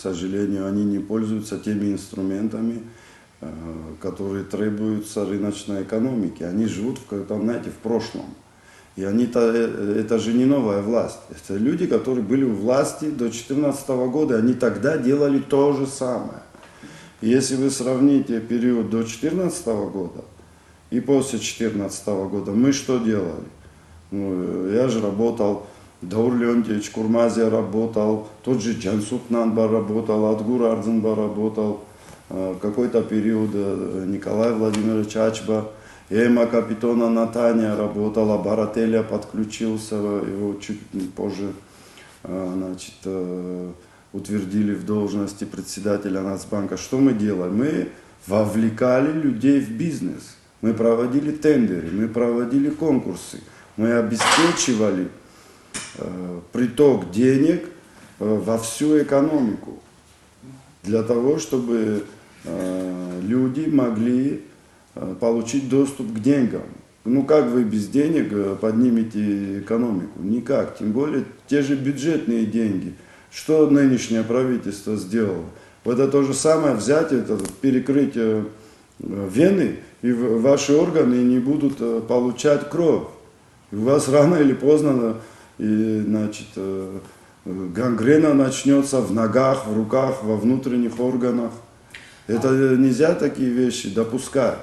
К сожалению, они не пользуются теми инструментами, которые требуются рыночной экономике. Они живут знаете, в прошлом. И это же не новая власть. Это люди, которые были у власти до 2014 года, они тогда делали то же самое. И если вы сравните период до 2014 года и после 2014 года, мы что делали? Я же работал, Даур Леонтьевич Курмазия работал, тот же Джансук Нанба работал, Адгур Арзанба работал, в какой-то период Николай Владимирович Ачба, Эма Капитона Натания работала, Барателя подключился, его чуть позже утвердили в должности председателя Нацбанка. Что мы делали? Мы вовлекали людей в бизнес, мы проводили тендеры, мы проводили конкурсы, мы обеспечивали приток денег во всю экономику, для того, чтобы люди могли получить доступ к деньгам. Как вы без денег поднимете экономику? Никак. Тем более те же бюджетные деньги. Что нынешнее правительство сделало? Это то же самое взять, перекрыть вены, и ваши органы не будут получать кровь. И у вас рано или поздно гангрена начнется в ногах, в руках, во внутренних органах. Это нельзя такие вещи допускать.